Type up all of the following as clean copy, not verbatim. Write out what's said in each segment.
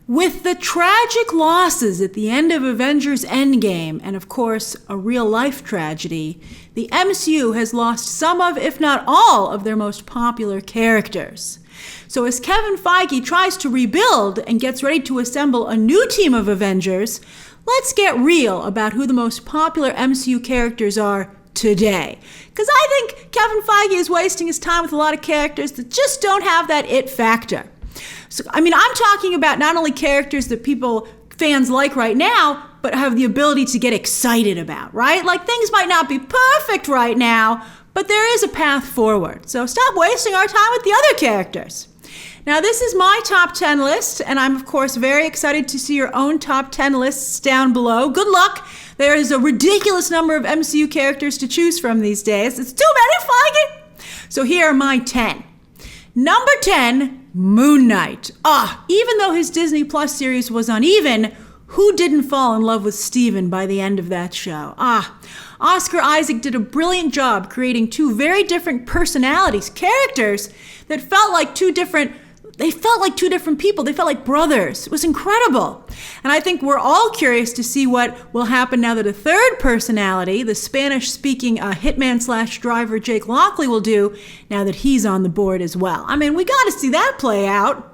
With the tragic losses at the end of Avengers Endgame, and of course, a real-life tragedy, the MCU has lost some of, if not all, of their most popular characters. So as Kevin Feige tries to rebuild and gets ready to assemble a new team of Avengers, let's get real about who the most popular MCU characters are today. Because I think Kevin Feige is wasting his time with a lot of characters that just don't have that it factor. So, I'm talking about not only characters that fans like right now, but have the ability to get excited about, right? Like, things might not be perfect right now, but there is a path forward. So stop wasting our time with the other characters. Now, this is my top 10 list, and I'm, of course, very excited to see your own top 10 lists down below. Good luck. There is a ridiculous number of MCU characters to choose from these days. It's too many, Feige. So here are my 10. Number 10, Moon Knight. Even though his Disney Plus series was uneven, who didn't fall in love with Steven by the end of that show? Oscar Isaac did a brilliant job creating two very different personalities, characters that felt like two different people. They felt like brothers. It was incredible. And I think we're all curious to see what will happen now that a third personality, the Spanish-speaking hitman/driver Jake Lockley, will do now that he's on the board as well. We got to see that play out.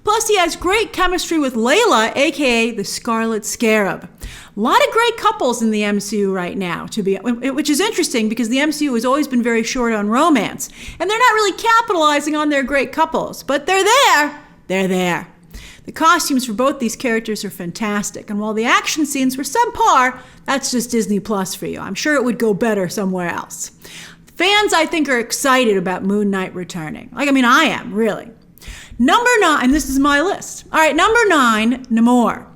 Plus, he has great chemistry with Layla, aka the Scarlet Scarab. A lot of great couples in the MCU right now, which is interesting because the MCU has always been very short on romance. And they're not really capitalizing on their great couples, but they're there. They're there. The costumes for both these characters are fantastic. And while the action scenes were subpar, that's just Disney Plus for you. I'm sure it would go better somewhere else. Fans, I think, are excited about Moon Knight returning. I am, really. Number 9, and this is my list. All right, number 9, Namor.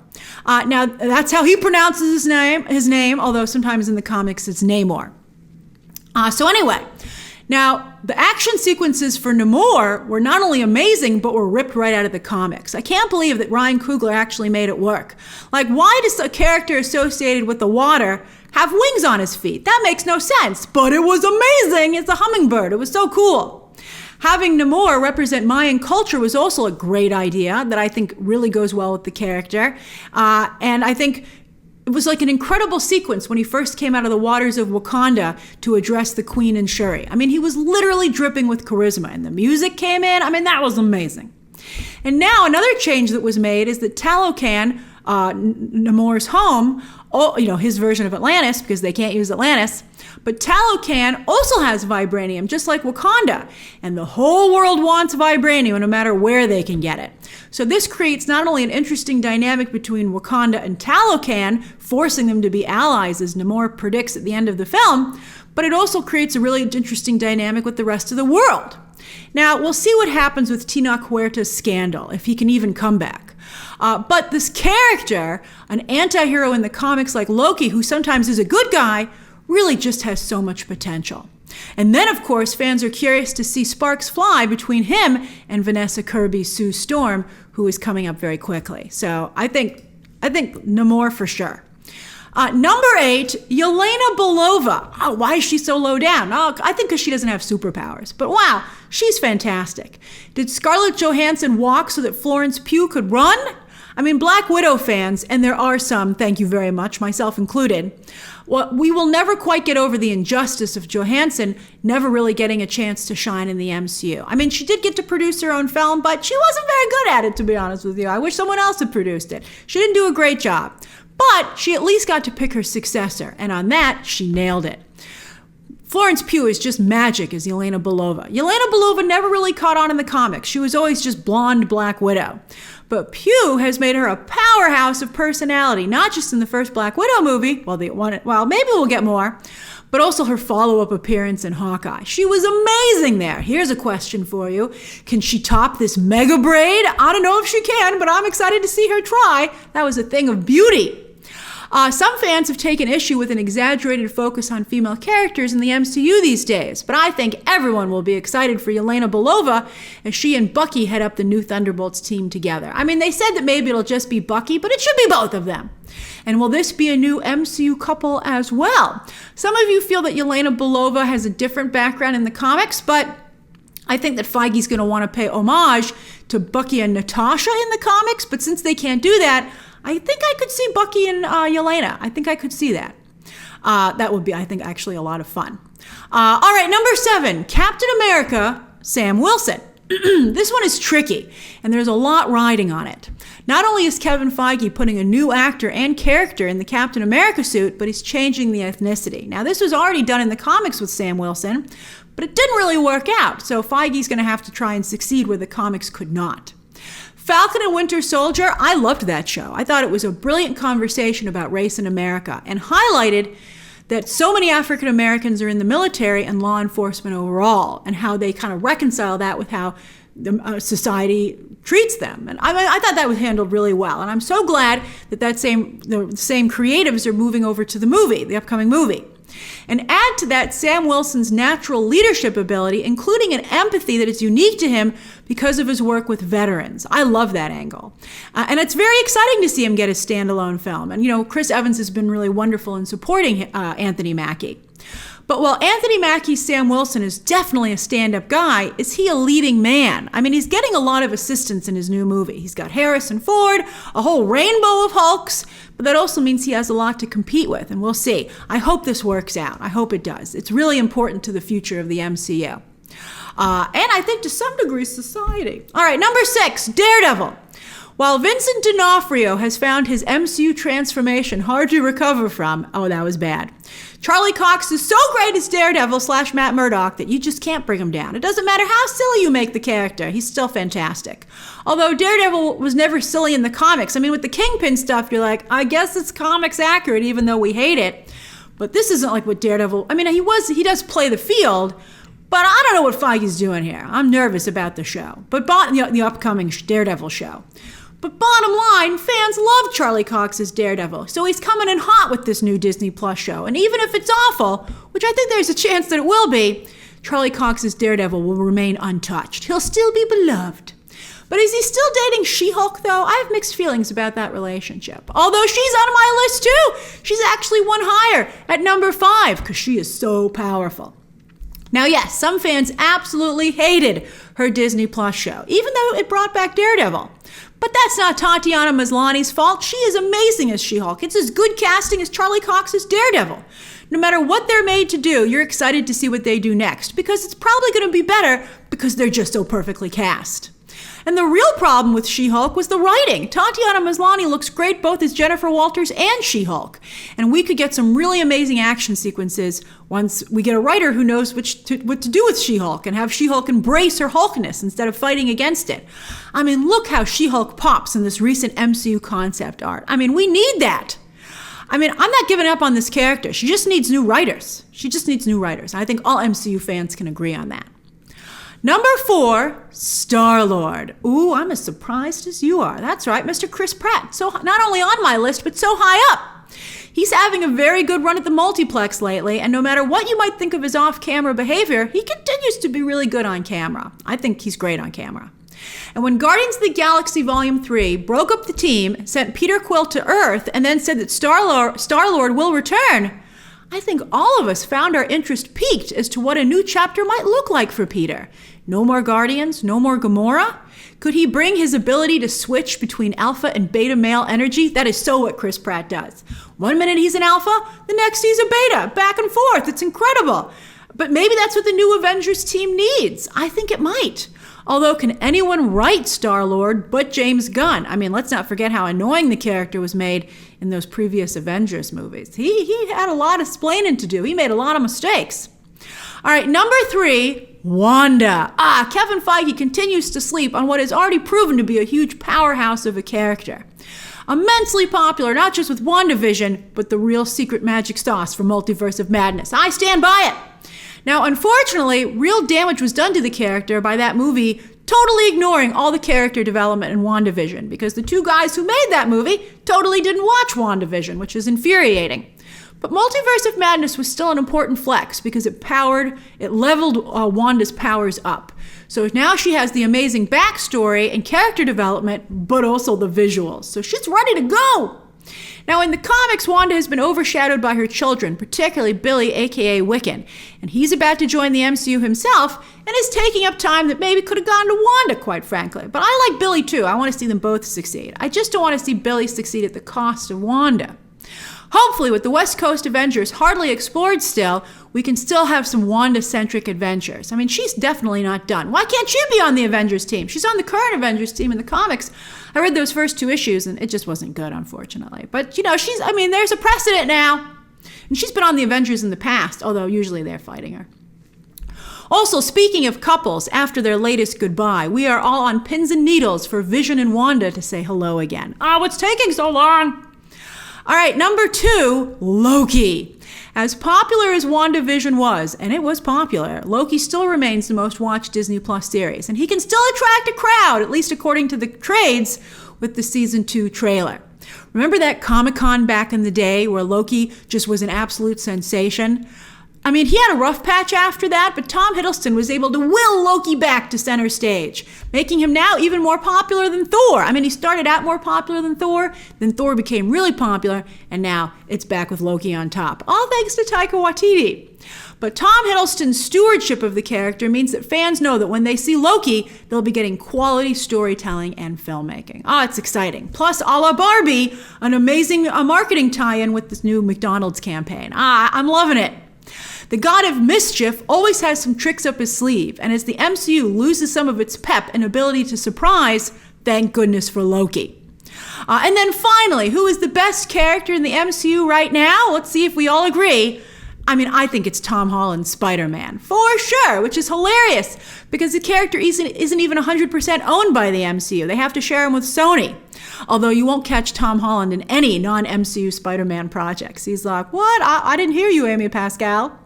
Now, that's how he pronounces his name, although sometimes in the comics it's Namor. So anyway, now the action sequences for Namor were not only amazing, but were ripped right out of the comics. I can't believe that Ryan Coogler actually made it work. Like, why does a character associated with the water have wings on his feet? That makes no sense, but it was amazing. It's a hummingbird. It was so cool. Having Namor represent Mayan culture was also a great idea that I think really goes well with the character. And I think it was like an incredible sequence when he first came out of the waters of Wakanda to address the Queen and Shuri. He was literally dripping with charisma, and the music came in. That was amazing. And now another change that was made is that Talocan, Namor's home, his version of Atlantis, because they can't use Atlantis, but Talocan also has vibranium, just like Wakanda. And the whole world wants vibranium, no matter where they can get it. So this creates not only an interesting dynamic between Wakanda and Talocan, forcing them to be allies, as Namor predicts at the end of the film, but it also creates a really interesting dynamic with the rest of the world. Now, we'll see what happens with Tenoch Huerta's scandal, if he can even come back. But this character, an anti-hero in the comics like Loki, who sometimes is a good guy, really just has so much potential. And then, of course, fans are curious to see sparks fly between him and Vanessa Kirby's Sue Storm, who is coming up very quickly. So I think Namor for sure. Number 8, Yelena Belova. Why is she so low down? I think because she doesn't have superpowers. But wow, she's fantastic. Did Scarlett Johansson walk so that Florence Pugh could run? Black Widow fans, and there are some, thank you very much, myself included, we will never quite get over the injustice of Johansson never really getting a chance to shine in the MCU. She did get to produce her own film, but she wasn't very good at it, to be honest with you. I wish someone else had produced it. She didn't do a great job. But she at least got to pick her successor, and on that, she nailed it. Florence Pugh is just magic as Yelena Belova. Yelena Belova never really caught on in the comics. She was always just blonde Black Widow. But Pugh has made her a powerhouse of personality, not just in the first Black Widow movie, maybe we'll get more, but also her follow-up appearance in Hawkeye. She was amazing there. Here's a question for you. Can she top this mega braid? I don't know if she can, but I'm excited to see her try. That was a thing of beauty. Some fans have taken issue with an exaggerated focus on female characters in the MCU these days, but I think everyone will be excited for Yelena Belova as she and Bucky head up the new Thunderbolts team together. They said that maybe it'll just be Bucky, but it should be both of them. And will this be a new MCU couple as well? Some of you feel that Yelena Belova has a different background in the comics, but I think that Feige's going to want to pay homage to Bucky and Natasha in the comics, but since they can't do that, I think I could see Bucky and Yelena. I think I could see that. That would be, I think, actually a lot of fun. All right, number 7, Captain America, Sam Wilson. This one is tricky, and there's a lot riding on it. Not only is Kevin Feige putting a new actor and character in the Captain America suit, but he's changing the ethnicity. Now, this was already done in the comics with Sam Wilson, but it didn't really work out, so Feige's going to have to try and succeed where the comics could not. Falcon and Winter Soldier, I loved that show. I thought it was a brilliant conversation about race in America and highlighted that so many African Americans are in the military and law enforcement overall, and how they kind of reconcile that with how the society treats them. And I thought that was handled really well. And I'm so glad that the same creatives are moving over to the upcoming movie. And add to that Sam Wilson's natural leadership ability, including an empathy that is unique to him because of his work with veterans. I love that angle. And it's very exciting to see him get a standalone film. And, Chris Evans has been really wonderful in supporting Anthony Mackie. But while Anthony Mackie's Sam Wilson is definitely a stand-up guy, is he a leading man? I mean, he's getting a lot of assistance in his new movie. He's got Harrison Ford, a whole rainbow of Hulks, but that also means he has a lot to compete with, and we'll see. I hope this works out. I hope it does. It's really important to the future of the MCU. And I think to some degree, society. All right, number 6, Daredevil. While Vincent D'Onofrio has found his MCU transformation hard to recover from, oh, that was bad. Charlie Cox is so great as Daredevil / Matt Murdock that you just can't bring him down. It doesn't matter how silly you make the character, he's still fantastic. Although Daredevil was never silly in the comics. I mean, with the Kingpin stuff, you're like, I guess it's comics accurate, even though we hate it. But this isn't like what Daredevil, I mean, he does play the field, but I don't know what Feige's doing here. I'm nervous about the show, but the upcoming Daredevil show. But bottom line, fans love Charlie Cox as Daredevil, so he's coming in hot with this new Disney Plus show. And even if it's awful, which I think there's a chance that it will be, Charlie Cox's Daredevil will remain untouched. He'll still be beloved. But is he still dating She-Hulk, though? I have mixed feelings about that relationship. Although she's on my list, too. She's actually one higher at number 5, because she is so powerful. Now, yes, some fans absolutely hated her Disney Plus show, even though it brought back Daredevil. But that's not Tatiana Maslany's fault. She is amazing as She-Hulk. It's as good casting as Charlie Cox as Daredevil. No matter what they're made to do, you're excited to see what they do next, because it's probably going to be better because they're just so perfectly cast. And the real problem with She-Hulk was the writing. Tatiana Maslany looks great both as Jennifer Walters and She-Hulk. And we could get some really amazing action sequences once we get a writer who knows what to do with She-Hulk and have She-Hulk embrace her Hulkness instead of fighting against it. I mean, look how She-Hulk pops in this recent MCU concept art. I mean, we need that. I mean, I'm not giving up on this character. She just needs new writers. I think all MCU fans can agree on that. Number 4, StarLord. Ooh, I'm as surprised as you are. That's right, Mr. Chris Pratt. So not only on my list, but so high up. He's having a very good run at the multiplex lately, and no matter what you might think of his off-camera behavior, he continues to be really good on camera. I think he's great on camera. And when Guardians of the Galaxy Volume 3 broke up the team, sent Peter Quill to Earth, and then said that StarLord will return, I think all of us found our interest piqued as to what a new chapter might look like for Peter. No more Guardians, no more Gamora? Could he bring his ability to switch between alpha and beta male energy? That is so what Chris Pratt does. One minute he's an alpha, the next he's a beta, back and forth. It's incredible. But maybe that's what the new Avengers team needs. I think it might. Although, can anyone write StarLord but James Gunn? I mean, let's not forget how annoying the character was made in those previous Avengers movies. He had a lot of explaining to do. He made a lot of mistakes. All right, number 3, Wanda. Kevin Feige continues to sleep on what has already proven to be a huge powerhouse of a character. Immensely popular, not just with WandaVision, but the real secret magic sauce for Multiverse of Madness. I stand by it. Now, unfortunately, real damage was done to the character by that movie totally ignoring all the character development in WandaVision, because the 2 guys who made that movie totally didn't watch WandaVision, which is infuriating. But Multiverse of Madness was still an important flex because it leveled Wanda's powers up. So now she has the amazing backstory and character development, but also the visuals. So she's ready to go. Now, in the comics, Wanda has been overshadowed by her children, particularly Billy, aka Wiccan, and he's about to join the MCU himself and is taking up time that maybe could have gone to Wanda, quite frankly. But I like Billy too. I want to see them both succeed. I just don't want to see Billy succeed at the cost of Wanda. Hopefully, with the West Coast Avengers hardly explored still, we can still have some Wanda-centric adventures. I mean, she's definitely not done. Why can't she be on the Avengers team? She's on the current Avengers team in the comics. I read those first 2 issues, and it just wasn't good, unfortunately. But, there's a precedent now. And she's been on the Avengers in the past, although usually they're fighting her. Also, speaking of couples, after their latest goodbye, we are all on pins and needles for Vision and Wanda to say hello again. Oh, what's taking so long? All right, number 2, Loki. As popular as WandaVision was, and it was popular, Loki still remains the most watched Disney Plus series, and he can still attract a crowd, at least according to the trades, with the season 2 trailer. Remember that Comic-Con back in the day where Loki just was an absolute sensation? I mean, he had a rough patch after that, but Tom Hiddleston was able to will Loki back to center stage, making him now even more popular than Thor. I mean, he started out more popular than Thor, then Thor became really popular, and now it's back with Loki on top. All thanks to Taika Waititi. But Tom Hiddleston's stewardship of the character means that fans know that when they see Loki, they'll be getting quality storytelling and filmmaking. It's exciting. Plus, a la Barbie, an amazing marketing tie-in with this new McDonald's campaign. I'm loving it. The god of mischief always has some tricks up his sleeve, and as the MCU loses some of its pep and ability to surprise, thank goodness for Loki. And then finally, who is the best character in the MCU right now? Let's see if we all agree. I mean, I think it's Tom Holland's Spider-Man, for sure, which is hilarious, because the character isn't even 100% owned by the MCU. They have to share him with Sony. Although you won't catch Tom Holland in any non-MCU Spider-Man projects. He's like, what? I didn't hear you, Amy Pascal.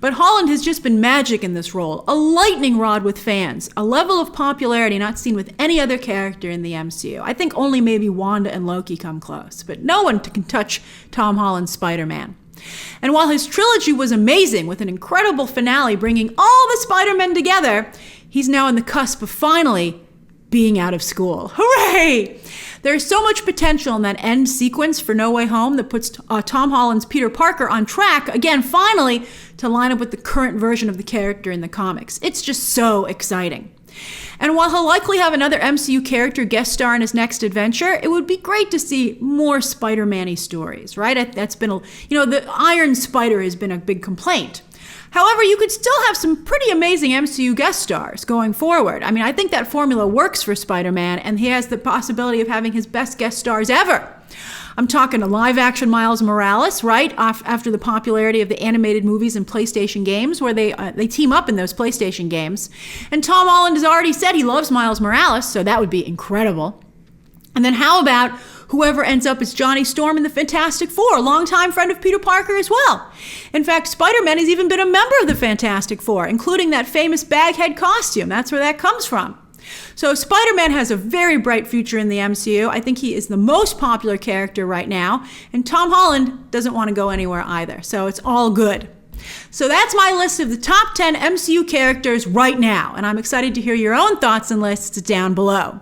But Holland has just been magic in this role, a lightning rod with fans, a level of popularity not seen with any other character in the MCU. I think only maybe Wanda and Loki come close, but no one can touch Tom Holland's Spider-Man. And while his trilogy was amazing, with an incredible finale bringing all the Spider-Men together, he's now on the cusp of finally being out of school. Hooray! There's so much potential in that end sequence for No Way Home that puts Tom Holland's Peter Parker on track, again, finally, to line up with the current version of the character in the comics. It's just so exciting. And while he'll likely have another MCU character guest star in his next adventure, it would be great to see more Spider-Man-y stories, right? That's been, the Iron Spider has been a big complaint. However, you could still have some pretty amazing MCU guest stars going forward. I mean, I think that formula works for Spider-Man, and he has the possibility of having his best guest stars ever. I'm talking a live-action Miles Morales, right, after the popularity of the animated movies and PlayStation games, where they team up in those PlayStation games. And Tom Holland has already said he loves Miles Morales, so that would be incredible. And then how about whoever ends up as Johnny Storm in the Fantastic Four, a longtime friend of Peter Parker as well. In fact, Spider-Man has even been a member of the Fantastic Four, including that famous baghead costume. That's where that comes from. So Spider-Man has a very bright future in the MCU. I think he is the most popular character right now, and Tom Holland doesn't want to go anywhere either, so it's all good. So that's my list of the top 10 MCU characters right now, and I'm excited to hear your own thoughts and lists down below.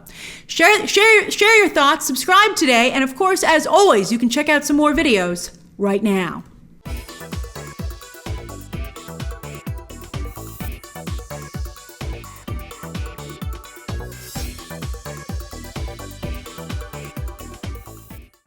Share your thoughts, subscribe today, and of course, as always, you can check out some more videos right now.